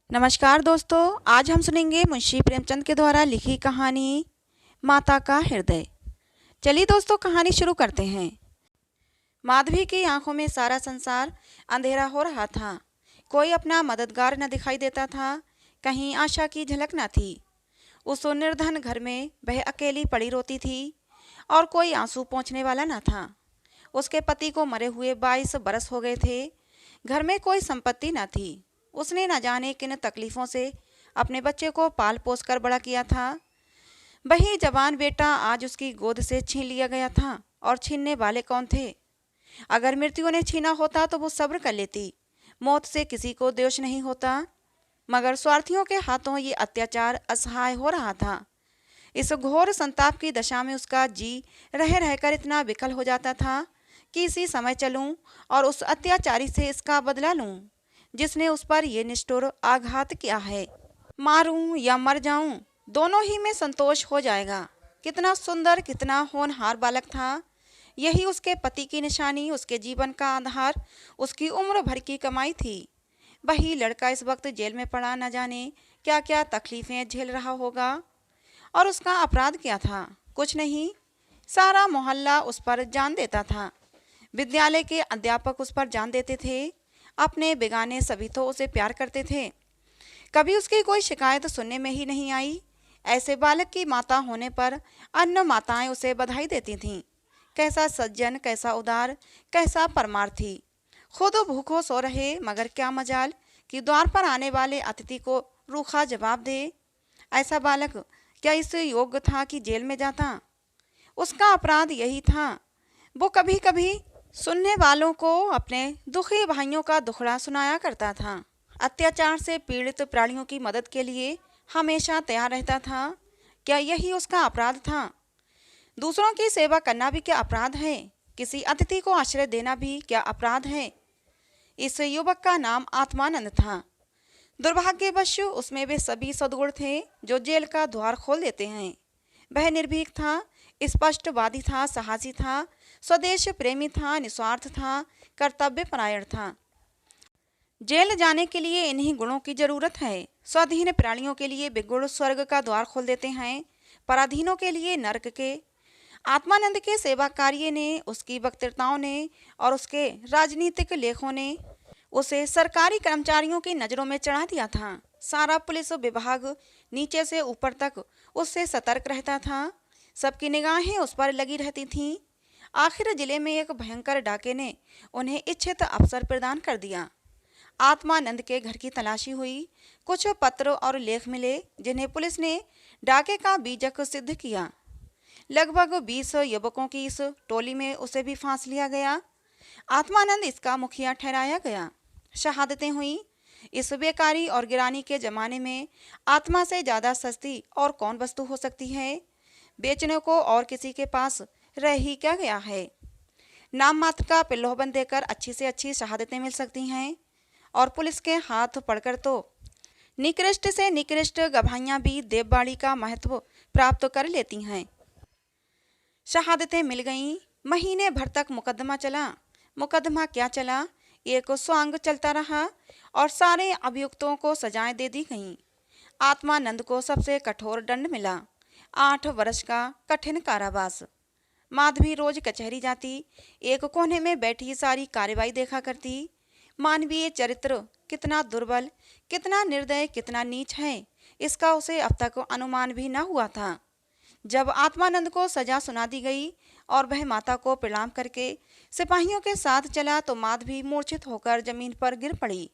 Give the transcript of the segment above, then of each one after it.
नमस्कार दोस्तों, आज हम सुनेंगे मुंशी प्रेमचंद के द्वारा लिखी कहानी माता का हृदय। चलिए दोस्तों, कहानी शुरू करते हैं। माधवी की आंखों में सारा संसार अंधेरा हो रहा था। कोई अपना मददगार न दिखाई देता था, कहीं आशा की झलक न थी। उस निर्धन घर में वह अकेली पड़ी रोती थी और कोई आंसू पोंछने वाला न था। उसके पति को मरे हुए 22 बरस हो गए थे। घर में कोई संपत्ति न थी। उसने न जाने किन तकलीफ़ों से अपने बच्चे को पाल पोस कर बड़ा किया था। वही जवान बेटा आज उसकी गोद से छीन लिया गया था, और छीनने वाले कौन थे? अगर मृत्यु ने छीना होता तो वो सब्र कर लेती। मौत से किसी को द्वेष नहीं होता, मगर स्वार्थियों के हाथों ये अत्याचार असहाय हो रहा था। इस घोर संताप की दशा में उसका जी रह रहकर इतना विकल हो जाता था कि इसी समय चलूं और उस अत्याचारी से इसका बदला लूं जिसने उस पर ये निष्ठुर आघात किया है। मारूं या मर जाऊं, दोनों ही में संतोष हो जाएगा। कितना सुंदर, कितना होनहार बालक था। यही उसके पति की निशानी, उसके जीवन का आधार, उसकी उम्र भर की कमाई थी। वही लड़का इस वक्त जेल में पड़ा, न जाने क्या क्या तकलीफें झेल रहा होगा। और उसका अपराध क्या था? कुछ नहीं। सारा मोहल्ला उस पर जान देता था। विद्यालय के अध्यापक उस पर जान देते थे। अपने बेगाने सभी तो उसे प्यार करते थे। कभी उसकी कोई शिकायत सुनने में ही नहीं आई। ऐसे बालक की माता होने पर अन्य माताएं उसे बधाई देती थीं। कैसा सज्जन, कैसा उदार, कैसा परमार्थी। खुद भूखों सो रहे, मगर क्या मजाल कि द्वार पर आने वाले अतिथि को रूखा जवाब दे। ऐसा बालक क्या इस योग्य था कि जेल में जाता? उसका अपराध यही था। वो कभी कभी सुनने वालों को अपने दुखी भाइयों का दुखड़ा सुनाया करता था। अत्याचार से पीड़ित प्राणियों की मदद के लिए हमेशा तैयार रहता था। क्या यही उसका अपराध था? दूसरों की सेवा करना भी क्या अपराध है? किसी अतिथि को आश्रय देना भी क्या अपराध है? इस युवक का नाम आत्मानंद था। दुर्भाग्यवश उसमें वे सभी सद्गुण थे जो जेल का द्वार खोल देते हैं। वह निर्भीक था, स्पष्टवादी था, साहसी था, स्वदेश प्रेमी था, निस्वार्थ था, कर्तव्य परायण था। जेल जाने के लिए इन्हीं गुणों की जरूरत है। स्वाधीन प्राणियों के लिए बेगुण स्वर्ग का द्वार खोल देते हैं, पराधीनों के लिए नरक के। आत्मानंद के सेवा कार्य ने, उसकी वक्तृताओं ने और उसके राजनीतिक लेखों ने उसे सरकारी कर्मचारियों की नज़रों में चढ़ा दिया था। सारा पुलिस विभाग नीचे से ऊपर तक उससे सतर्क रहता था। सबकी निगाहें उस पर लगी रहती थीं। आखिर जिले में एक भयंकर डाके ने उन्हें इच्छित अवसर प्रदान कर दिया। आत्मानंद के घर की तलाशी हुई। कुछ पत्र और लेख मिले जिन्हें पुलिस ने डाके का बीजक सिद्ध किया। लगभग 20 युवकों की इस टोली में उसे भी फांस लिया गया। आत्मानंद इसका मुखिया ठहराया गया। शहादतें हुई। इस बेकारी और गिरानी के जमाने में आत्मा से ज़्यादा सस्ती और कौन वस्तु हो सकती है? बेचने को और किसी के पास रह ही क्या गया है? नाम मात्र का प्रलोभन देकर अच्छी से अच्छी शहादतें मिल सकती हैं, और पुलिस के हाथ पड़कर तो निकृष्ट से निकृष्ट गवाहियाँ भी देवबाड़ी का महत्व प्राप्त कर लेती हैं। शहादतें मिल गईं। महीने भर तक मुकदमा चला। मुकदमा क्या चला, एक स्वांग चलता रहा और सारे अभियुक्तों को सजाएं दे दी गईं। आत्मानंद को सबसे कठोर दंड मिला, 8 वर्ष का कठिन कारावास। माधवी रोज कचहरी जाती, एक कोने में बैठी सारी कार्रवाई देखा करती। मानवीय चरित्र कितना दुर्बल, कितना निर्दय, कितना नीच है, इसका उसे अब तक अनुमान भी न हुआ था। जब आत्मानंद को सजा सुना दी गई और वह माता को प्रणाम करके सिपाहियों के साथ चला, तो माधवी मूर्छित होकर जमीन पर गिर पड़ी।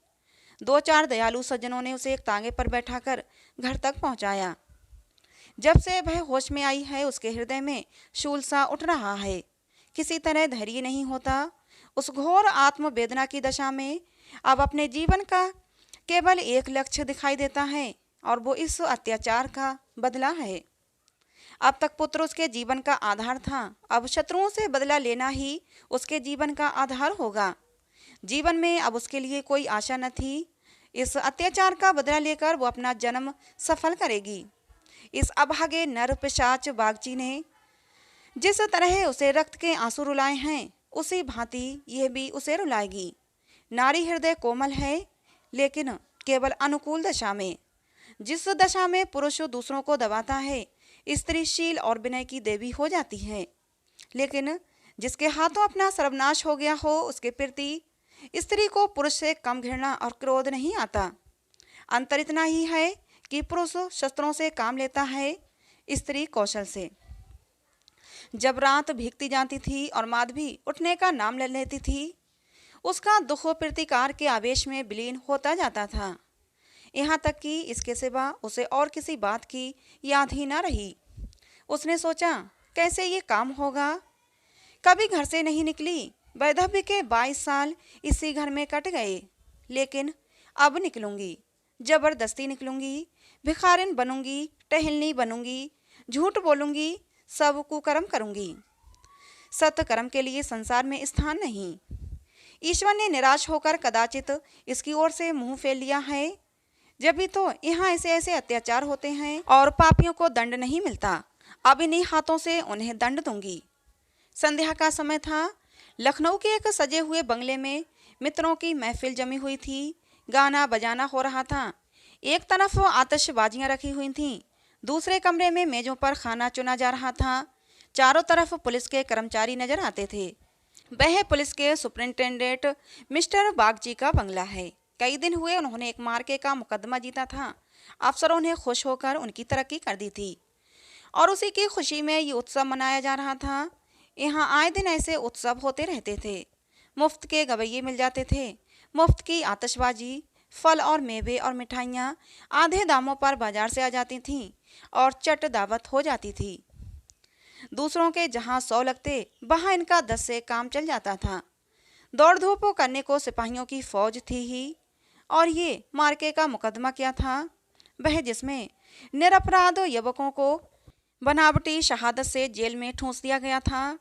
2-4 दयालु सज्जनों ने उसे एक तांगे पर बैठाकर घर तक पहुंचाया। जब से वह होश में आई है, उसके हृदय में शूल सा उठ रहा है। किसी तरह धैर्य नहीं होता। उस घोर आत्मवेदना की दशा में अब अपने जीवन का केवल एक लक्ष्य दिखाई देता है, और वो इस अत्याचार का बदला है। अब तक पुत्र उसके जीवन का आधार था, अब शत्रुओं से बदला लेना ही उसके जीवन का आधार होगा। जीवन में अब उसके लिए कोई आशा न थी। इस अत्याचार का बदला लेकर वो अपना जन्म सफल करेगी। इस अभागे नर पिशाच बागची ने जिस तरह उसे रक्त के आंसू रुलाए हैं, उसी भांति यह भी उसे रुलाएगी। नारी हृदय कोमल है, लेकिन केवल अनुकूल दशा में। जिस दशा में पुरुष दूसरों को दबाता है, स्त्री शील और विनय की देवी हो जाती है। लेकिन जिसके हाथों अपना सर्वनाश हो गया हो, उसके प्रति स्त्री को पुरुष से कम घृणा और क्रोध नहीं आता। अंतर इतना ही है कि पुरुष शस्त्रों से काम लेता है, स्त्री कौशल से। जब रात भीगती जाती थी और माधवी उठने का नाम ले लेती थी, उसका दुख प्रतिकार के आवेश में विलीन होता जाता था। यहाँ तक कि इसके सिवा उसे और किसी बात की याद ही न रही। उसने सोचा, कैसे ये काम होगा। कभी घर से नहीं निकली। वैधव्य के 22 साल इसी घर में कट गए, लेकिन अब निकलूंगी, जबरदस्ती निकलूंगी। भिखारिन बनूंगी, टहलनी बनूंगी, झूठ बोलूंगी, सब कुकर्म करूंगी। सत्कर्म के लिए संसार में स्थान नहीं। ईश्वर ने निराश होकर कदाचित इसकी ओर से मुंह फेर लिया है। जब भी तो यहाँ ऐसे ऐसे अत्याचार होते हैं और पापियों को दंड नहीं मिलता। अब इन्हीं हाथों से उन्हें दंड दूंगी। संध्या का समय था। लखनऊ के एक सजे हुए बंगले में मित्रों की महफिल जमी हुई थी। गाना बजाना हो रहा था। एक तरफ आतिशबाजियां रखी हुई थीं, दूसरे कमरे में मेजों पर खाना चुना जा रहा था। चारों तरफ पुलिस के कर्मचारी नजर आते थे। वह पुलिस के सुपरिंटेंडेंट मिस्टर बागची का बंगला है। कई दिन हुए उन्होंने एक मार्के का मुकदमा जीता था। अफसरों ने खुश होकर उनकी तरक्की कर दी थी और उसी की खुशी में ये उत्सव मनाया जा रहा था। यहाँ आए दिन ऐसे उत्सव होते रहते थे। मुफ्त के गवैये मिल जाते थे, मुफ्त की आतिशबाजी, फल और मेवे और मिठाइयाँ आधे दामों पर बाजार से आ जाती थीं और चट दावत हो जाती थी। दूसरों के जहाँ 100 लगते, वहाँ इनका 10 से काम चल जाता था। दौड़ धूप करने को सिपाहियों की फौज थी ही। और ये मार्के का मुकदमा क्या था, वह जिसमें निरपराध युवकों को बनावटी शहादत से जेल में ठूंस दिया गया था।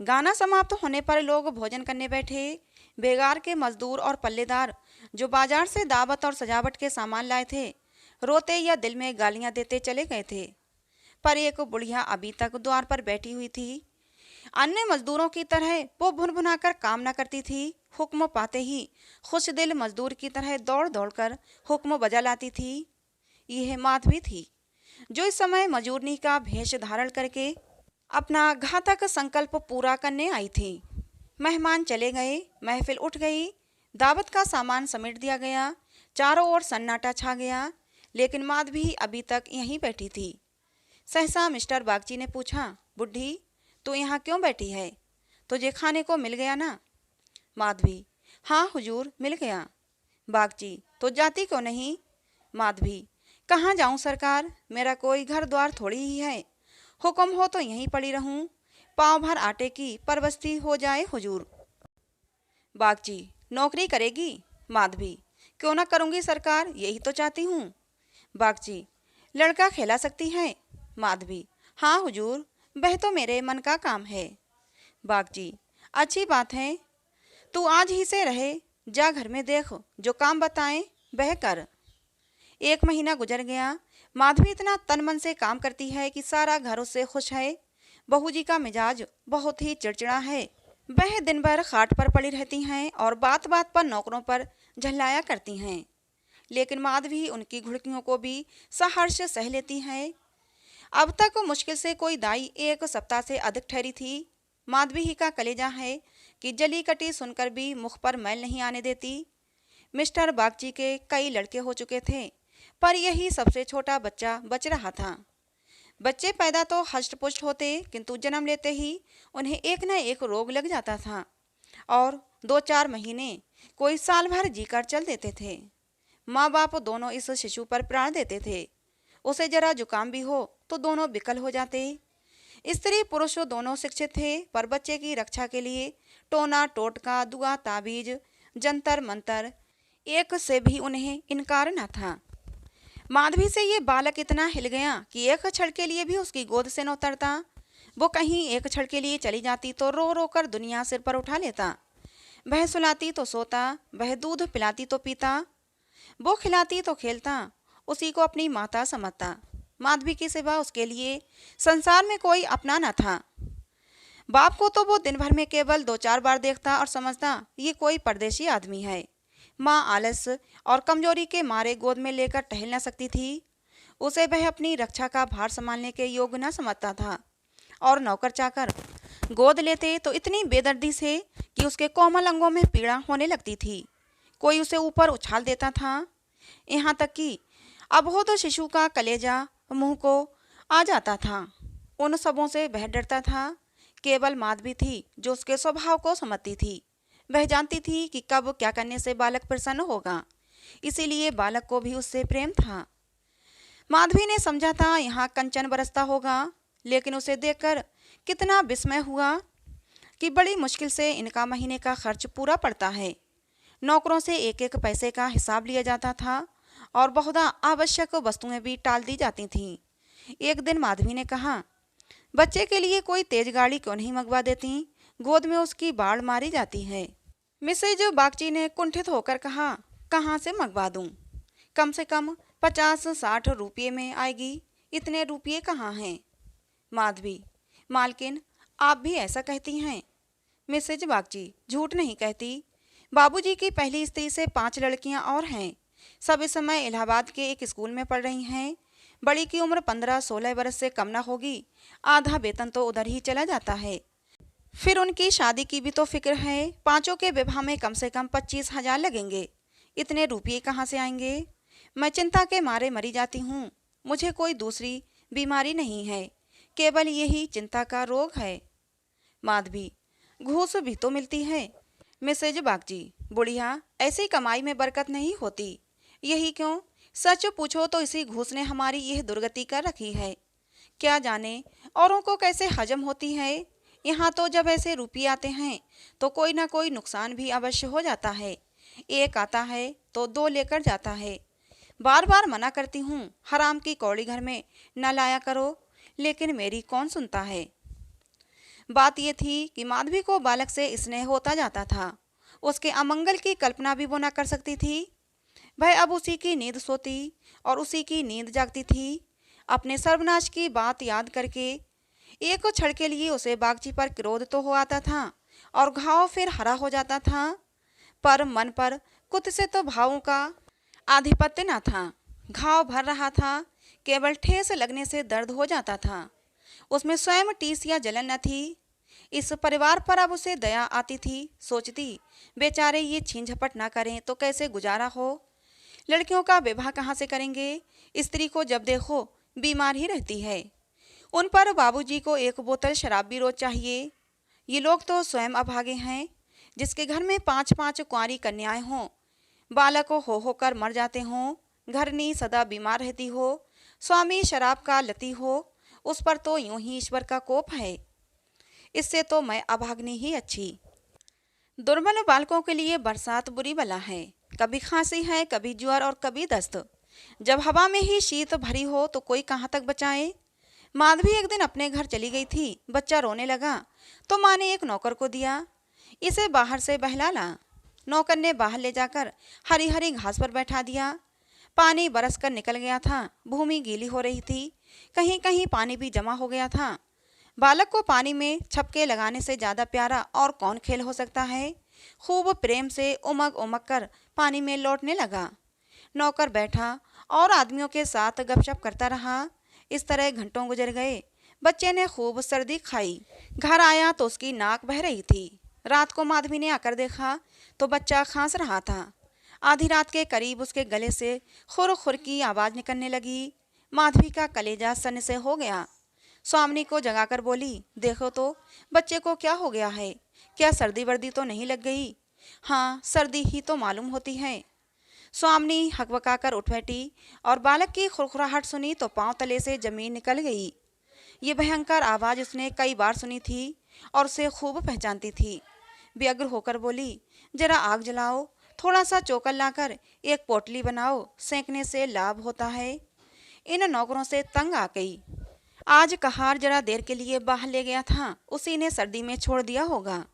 गाना समाप्त होने पर लोग भोजन करने बैठे। बेगार के मजदूर और पल्लेदार जो बाजार से दावत और सजावट के सामान लाए थे, रोते या दिल में गालियां देते चले गए थे। पर एक बुढ़िया अभी तक द्वार पर बैठी हुई थी। अन्य मजदूरों की तरह वो भुनभुनाकर काम न करती थी। हुक्म पाते ही खुश दिल मजदूर की तरह दौड़ दौड़कर हुक्म बजा लाती थी। यह माधवी थी, जो इस समय मजूरनी का भेष धारण करके अपना घातक संकल्प पूरा करने आई थी। मेहमान चले गए, महफिल उठ गई, दावत का सामान समेट दिया गया, चारों ओर सन्नाटा छा गया, लेकिन माधवी अभी तक यहीं बैठी थी। सहसा मिस्टर बागची ने पूछा, बुढ़ी, तू यहाँ क्यों बैठी है? तुझे खाने को मिल गया ना? माधवी, हाँ हुजूर, मिल गया। बागची, तो जाती क्यों नहीं? माधवी, कहाँ जाऊँ सरकार, मेरा कोई घर द्वार थोड़ी ही है। हुक्म हो तो यहीं पड़ी रहूं। पाँव भर आटे की परवस्ती हो जाए हुजूर। बागची, नौकरी करेगी? माधवी, क्यों ना करूंगी सरकार, यही तो चाहती हूँ। बागची, लड़का खिला सकती है? माधवी, हाँ हुजूर, वह तो मेरे मन का काम है। बागची, अच्छी बात है, तू आज ही से रहे, जा घर में देख, जो काम बताएं वह कर। 1 महीना गुजर गया। माधवी इतना तन मन से काम करती है कि सारा घर उससे खुश है। बहू जी का मिजाज बहुत ही चिड़चिड़ा है। वह दिन भर खाट पर पड़ी रहती हैं और बात बात पर नौकरों पर झल्लाया करती हैं, लेकिन माधवी उनकी घुड़कियों को भी सहर्ष सह लेती है। अब तक मुश्किल से कोई दाई 1 सप्ताह से अधिक ठहरी थी। माधवी ही का कलेजा है कि जली कटी सुनकर भी मुख पर मैल नहीं आने देती। मिस्टर बागची के कई लड़के हो चुके थे, पर यही सबसे छोटा बच्चा बच रहा था। बच्चे पैदा तो हष्ट-पुष्ट होते, किंतु जन्म लेते ही उन्हें एक न एक रोग लग जाता था और 2-4 महीने, कोई साल भर जीकर चल देते थे। माँ बाप दोनों इस शिशु पर प्राण देते थे। उसे जरा जुकाम भी हो तो दोनों विकल हो जाते। स्त्री पुरुष दोनों शिक्षित थे, पर बच्चे की रक्षा के लिए टोना टोटका, दुआ ताबीज, जंतर मंतर, एक से भी उन्हें इनकार न था। माधवी से ये बालक इतना हिल गया कि एक क्षण के लिए भी उसकी गोद से न उतरता। वो कहीं एक क्षण के लिए चली जाती तो रो रो कर दुनिया सिर पर उठा लेता। वह सुलाती तो सोता, वह दूध पिलाती तो पीता, वो खिलाती तो खेलता, उसी को अपनी माता समझता। माधवी की सिवा उसके लिए संसार में कोई अपना न था। बाप को तो वो दिन भर में केवल 2-4 बार देखता और समझता ये कोई परदेशी आदमी है। माँ आलस और कमजोरी के मारे गोद में लेकर टहल न सकती थी। उसे वह अपनी रक्षा का भार संभालने के योग्य न समझता था और नौकर चाकर गोद लेते तो इतनी बेदर्दी से कि उसके कोमल अंगों में पीड़ा होने लगती थी। कोई उसे ऊपर उछाल देता था, यहाँ तक कि अबोध शिशु का कलेजा मुंह को आ जाता था। उन सबों से वह डरता था। केवल माधवी थी जो उसके स्वभाव को समझती थी। वह जानती थी कि कब क्या करने से बालक प्रसन्न होगा, इसीलिए बालक को भी उससे प्रेम था। माधवी ने समझा था यहाँ कंचन बरसता होगा, लेकिन उसे देखकर कितना विस्मय हुआ कि बड़ी मुश्किल से इनका महीने का खर्च पूरा पड़ता है। नौकरों से एक एक पैसे का हिसाब लिया जाता था और बहुधा आवश्यक वस्तुएं भी टाल दी जाती थीं। एक दिन माधवी ने कहा, बच्चे के लिए कोई तेज गाड़ी क्यों नहीं मंगवा देती, गोद में उसकी बाढ़ मारी जाती है। मिसेज बागची ने कुंठित होकर कहा, कहाँ से मंगवा दूं? कम से कम 50-60 रुपये में आएगी, इतने रुपये कहाँ हैं? माधवी, मालकिन आप भी ऐसा कहती हैं? मिसेज बागची, झूठ नहीं कहती। बाबूजी की पहली स्त्री से 5 लड़कियां और हैं। सब इस समय इलाहाबाद के एक स्कूल में पढ़ रही हैं। बड़ी की उम्र 15-16 बरस से कम न होगी। आधा वेतन तो उधर ही चला जाता है। फिर उनकी शादी की भी तो फिक्र है। पांचों के विवाह में कम से कम 25,000 लगेंगे। इतने रुपये कहाँ से आएंगे? मैं चिंता के मारे मरी जाती हूँ। मुझे कोई दूसरी बीमारी नहीं है, केवल यही चिंता का रोग है। माधवी, घूस भी तो मिलती है। मिसेज बागची, बुढ़िया, ऐसी कमाई में बरकत नहीं होती। यही क्यों, सच पूछो तो इसी घूस ने हमारी यह दुर्गति कर रखी है। क्या जाने औरों को कैसे हजम होती है। यहाँ तो जब ऐसे रुपये आते हैं तो कोई ना कोई नुकसान भी अवश्य हो जाता है। एक आता है तो 2 लेकर जाता है। बार बार मना करती हूँ, हराम की कौड़ी घर में न लाया करो, लेकिन मेरी कौन सुनता है। बात यह थी कि माधवी को बालक से स्नेह होता जाता था। उसके अमंगल की कल्पना भी वो न कर सकती थी। वह अब उसी की नींद सोती और उसी की नींद जागती थी। अपने सर्वनाश की बात याद करके एक क्षण के लिए उसे बागची पर क्रोध तो हो आता था और घाव फिर हरा हो जाता था, पर मन पर कुत्सित भावों का आधिपत्य न था। घाव भर रहा था, केवल ठेस लगने से दर्द हो जाता था। उसमें स्वयं टीस या जलन न थी। इस परिवार पर अब उसे दया आती थी। सोचती, बेचारे ये छीन झपट ना करें तो कैसे गुजारा हो। लड़कियों का विवाह कहाँ से करेंगे? स्त्री को जब देखो बीमार ही रहती है। उन पर बाबूजी को 1 बोतल शराब भी रोज चाहिए। ये लोग तो स्वयं अभागे हैं। जिसके घर में 5-5 कुंवारी कन्याएं हों, बालक हो होकर मर जाते हों, घरनी सदा बीमार रहती हो, स्वामी शराब का लती हो, उस पर तो यूं ही ईश्वर का कोप है। इससे तो मैं अभागनी ही अच्छी। दुर्बल बालकों के लिए बरसात बुरी बला है। कभी खांसी है, कभी ज्वर और कभी दस्त। जब हवा में ही शीत भरी हो तो कोई कहाँ तक बचाए। माधवी एक दिन अपने घर चली गई थी। बच्चा रोने लगा तो माँ ने एक नौकर को दिया, इसे बाहर से बहला ला। नौकर ने बाहर ले जाकर हरी हरी घास पर बैठा दिया। पानी बरस कर निकल गया था। भूमि गीली हो रही थी, कहीं कहीं पानी भी जमा हो गया था। बालक को पानी में छपके लगाने से ज़्यादा प्यारा और कौन खेल हो सकता है। खूब प्रेम से उमग उमग कर पानी में लौटने लगा। नौकर बैठा और आदमियों के साथ गपशप करता रहा। इस तरह घंटों गुजर गए। बच्चे ने खूब सर्दी खाई। घर आया तो उसकी नाक बह रही थी। रात को माधवी ने आकर देखा तो बच्चा खांस रहा था। आधी रात के करीब उसके गले से खुर खुर की आवाज़ निकलने लगी। माधवी का कलेजा सन्न से हो गया। स्वामिनी को जगाकर बोली, देखो तो बच्चे को क्या हो गया है। क्या सर्दी वर्दी तो नहीं लग गई? हाँ, सर्दी ही तो मालूम होती है। स्वामिनी हकबकाकर उठ बैठी और बालक की खुरखुराहट सुनी तो पांव तले से जमीन निकल गई। ये भयंकर आवाज़ उसने कई बार सुनी थी और उसे खूब पहचानती थी। व्यग्र होकर बोली, जरा आग जलाओ, थोड़ा सा चोकर लाकर एक पोटली बनाओ, सेंकने से लाभ होता है। इन नौकरों से तंग आ गई। आज कहार जरा देर के लिए बाहर ले गया था, उसी ने सर्दी में छोड़ दिया होगा।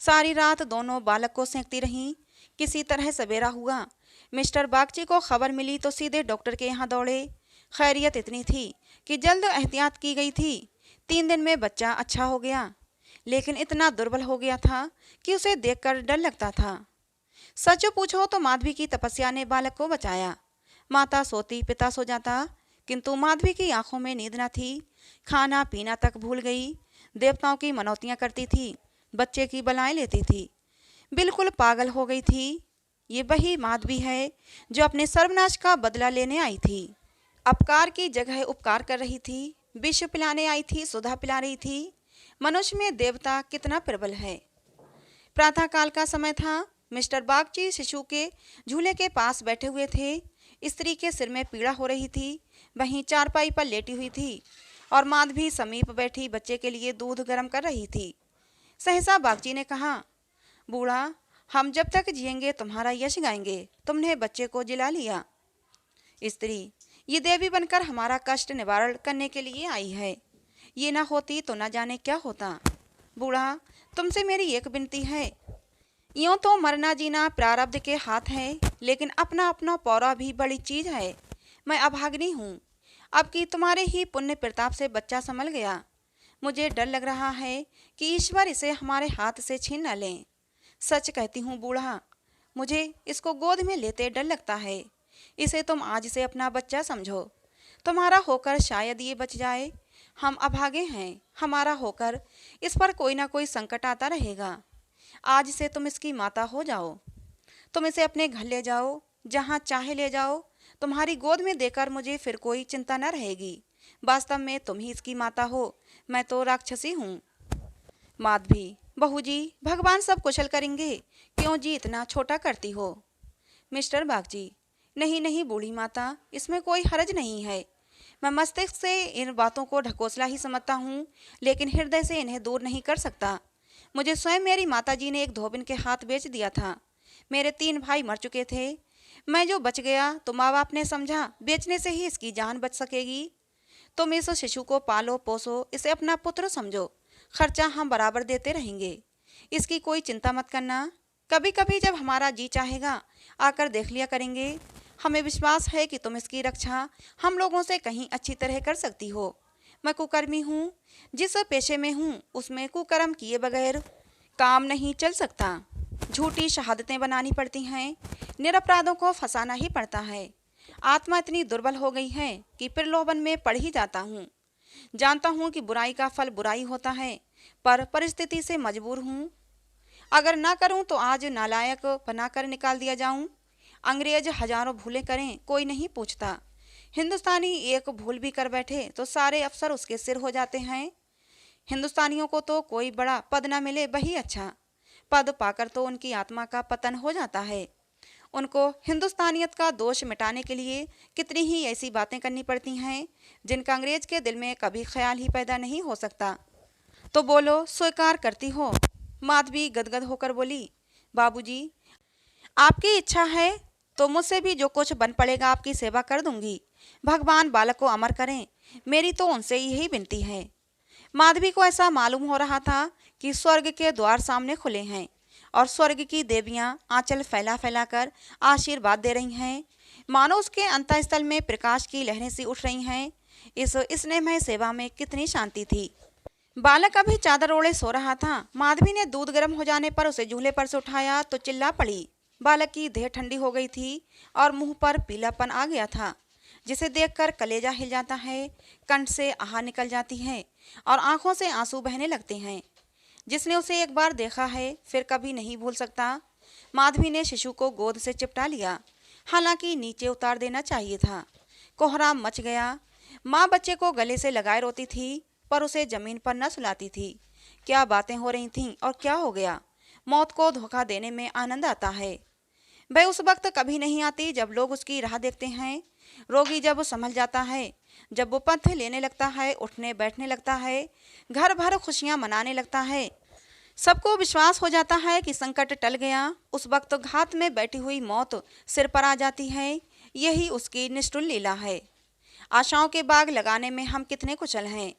सारी रात दोनों बालक को सेंकती रहीं। किसी तरह सवेरा हुआ। मिस्टर बागची को खबर मिली तो सीधे डॉक्टर के यहाँ दौड़े। खैरियत इतनी थी कि जल्द एहतियात की गई थी। 3 दिन में बच्चा अच्छा हो गया, लेकिन इतना दुर्बल हो गया था कि उसे देखकर डर लगता था। सच पूछो तो माधवी की तपस्या ने बालक को बचाया। माता सोती, पिता सो जाता, किंतु माधवी की आंखों में नींद न थी। खाना पीना तक भूल गई। देवताओं की मनौतियां करती थी, बच्चे की बलाएं लेती थी, बिल्कुल पागल हो गई थी। ये वही माधवी है जो अपने सर्वनाश का बदला लेने आई थी। अपकार की जगह उपकार कर रही थी। विष पिलाने आई थी, सुधा पिला रही थी। मनुष्य में देवता कितना प्रबल है। प्रातःकाल का समय था। मिस्टर बागची शिशु के झूले के पास बैठे हुए थे। स्त्री के सिर में पीड़ा हो रही थी, वहीं चारपाई पर लेटी हुई थी और माधवी समीप बैठी बच्चे के लिए दूध गर्म कर रही थी। सहसा बागची ने कहा, बूढ़ा, हम जब तक जिएंगे तुम्हारा यश गाएंगे। तुमने बच्चे को जिला लिया। स्त्री, ये देवी बनकर हमारा कष्ट निवारण करने के लिए आई है। ये ना होती तो न जाने क्या होता। बूढ़ा, तुमसे मेरी एक विनती है। यूं तो मरना जीना प्रारब्ध के हाथ है, लेकिन अपना अपना पौरा भी बड़ी चीज है। मैं अभागिनी हूँ। अब कि तुम्हारे ही पुण्य प्रताप से बच्चा संभल गया। मुझे डर लग रहा है कि ईश्वर इसे हमारे हाथ से छीन न लें। सच कहती हूँ बूढ़ा, मुझे इसको गोद में लेते डर लगता है। इसे तुम आज से अपना बच्चा समझो। तुम्हारा होकर शायद ये बच जाए। हम अभागे हैं, हमारा होकर इस पर कोई ना कोई संकट आता रहेगा। आज से तुम इसकी माता हो जाओ। तुम इसे अपने घर ले जाओ, जहाँ चाहे ले जाओ। तुम्हारी गोद में देकर मुझे फिर कोई चिंता न रहेगी। वास्तव में तुम ही इसकी माता हो, मैं तो राक्षसी हूँ। माधवी, बहू जी, भगवान सब कुशल करेंगे, क्यों जी इतना छोटा करती हो। मिस्टर बागची, नहीं नहीं बूढ़ी माता, इसमें कोई हर्ज नहीं है। मैं मस्तिष्क से इन बातों को ढकोसला ही समझता हूँ, लेकिन हृदय से इन्हें दूर नहीं कर सकता। मुझे स्वयं मेरी माताजी ने एक धोबिन के हाथ बेच दिया था। मेरे 3 भाई मर चुके थे। मैं जो बच गया तो माँ बाप ने समझा बेचने से ही इसकी जान बच सकेगी। तुम इस शिशु को पालो पोसो, इसे अपना पुत्र समझो। खर्चा हम बराबर देते रहेंगे, इसकी कोई चिंता मत करना। कभी कभी जब हमारा जी चाहेगा आकर देख लिया करेंगे। हमें विश्वास है कि तुम इसकी रक्षा हम लोगों से कहीं अच्छी तरह कर सकती हो। मैं कुकर्मी हूँ। जिस पेशे में हूँ उसमें कुकर्म किए बगैर काम नहीं चल सकता। झूठी शहादतें बनानी पड़ती हैं, निरपराधों को फंसाना ही पड़ता है। आत्मा इतनी दुर्बल हो गई है कि प्रलोभन में पड़ ही जाता हूँ। जानता हूँ कि बुराई का फल बुराई होता है, पर परिस्थिति से मजबूर हूँ। अगर ना करूँ तो आज नालायक बनाकर निकाल दिया जाऊँ। अंग्रेज हजारों भूलें करें, कोई नहीं पूछता। हिंदुस्तानी एक भूल भी कर बैठे तो सारे अफसर उसके सिर हो जाते हैं। हिंदुस्तानियों को तो कोई बड़ा पद ना मिले वही अच्छा। पद पाकर तो उनकी आत्मा का पतन हो जाता है। उनको हिंदुस्तानियत का दोष मिटाने के लिए कितनी ही ऐसी बातें करनी पड़ती हैं जिनका अंग्रेज के दिल में कभी ख्याल ही पैदा नहीं हो सकता। तो बोलो, स्वीकार करती हो। माधवी गदगद होकर बोली, बाबूजी, आपकी इच्छा है तो मुझसे भी जो कुछ बन पड़ेगा आपकी सेवा कर दूंगी। भगवान बालक को अमर करें, मेरी तो उनसे यही विनती है। माधवी को ऐसा मालूम हो रहा था कि स्वर्ग के द्वार सामने खुले हैं और स्वर्ग की देवियां आंचल फैला फैला कर आशीर्वाद दे रही हैं। मानो उसके अंतःस्थल में प्रकाश की लहरें सी उठ रही हैं। इस स्नेहमय सेवा में कितनी शांति थी। बालक अभी चादर ओढ़े सो रहा था। माधवी ने दूध गर्म हो जाने पर उसे झूले पर से उठाया तो चिल्ला पड़ी। बालक की देह ठंडी हो गई थी और मुंह पर पीलापन आ गया था, जिसे देखकर कलेजा हिल जाता है, कंठ से आह निकल जाती है और आंखों से आंसू बहने लगते हैं। जिसने उसे एक बार देखा है फिर कभी नहीं भूल सकता। माधवी ने शिशु को गोद से चिपटा लिया, हालांकि नीचे उतार देना चाहिए था। कोहराम मच गया। माँ बच्चे को गले से लगाए रोती थी, पर उसे जमीन पर न सुलाती थी। क्या बातें हो रही थीं और क्या हो गया। मौत को धोखा देने में आनंद आता है। वह उस वक्त कभी नहीं आती जब लोग उसकी राह देखते हैं। रोगी जब संभल जाता है, जब वो पथ लेने लगता है, उठने बैठने लगता है, घर भर खुशियां मनाने लगता है, सबको विश्वास हो जाता है कि संकट टल गया, उस वक्त घात में बैठी हुई मौत सिर पर आ जाती है। यही उसकी निष्ठुर लीला है। आशाओं के बाग लगाने में हम कितने कुशल हैं।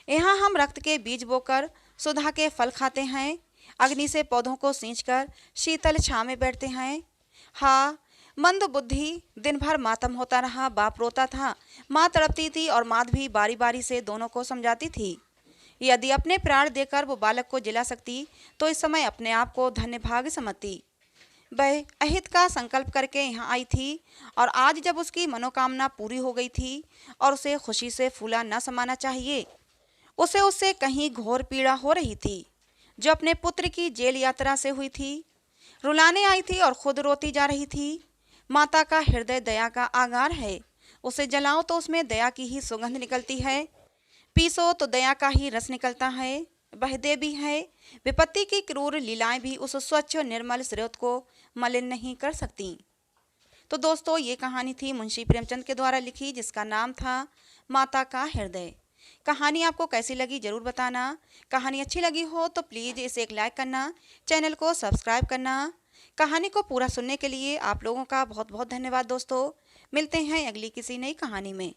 यहाँ हम रक्त के बीज बोकर सुधा के फल खाते हैं, अग्नि से पौधों को सींचकर शीतल छांव में बैठते हैं। हाँ, मंद बुद्धि, दिन भर मातम होता रहा। बाप रोता था, माँ तड़पती थी और माधवी बारी बारी से दोनों को समझाती थी। यदि अपने प्राण देकर वो बालक को जिला सकती तो इस समय अपने आप को धन्य भाग समझती। वह अहित का संकल्प करके यहाँ आई थी और आज जब उसकी मनोकामना पूरी हो गई थी और उसे खुशी से फूला न समाना चाहिए, उसे उससे कहीं घोर पीड़ा हो रही थी जो अपने पुत्र की जेल यात्रा से हुई थी। रुलाने आई थी और खुद रोती जा रही थी। माता का हृदय दया का आगार है, उसे जलाओ तो उसमें दया की ही सुगंध निकलती है, पीसो तो दया का ही रस निकलता है। वह देवी है, विपत्ति की क्रूर लीलाएं भी उस स्वच्छ निर्मल स्रोत को मलिन नहीं कर सकती। तो दोस्तों, ये कहानी थी मुंशी प्रेमचंद के द्वारा लिखी, जिसका नाम था माता का हृदय। कहानी आपको कैसी लगी जरूर बताना। कहानी अच्छी लगी हो तो प्लीज़ इसे एक लाइक करना, चैनल को सब्सक्राइब करना। कहानी को पूरा सुनने के लिए आप लोगों का बहुत बहुत धन्यवाद दोस्तों। मिलते हैं अगली किसी नई कहानी में।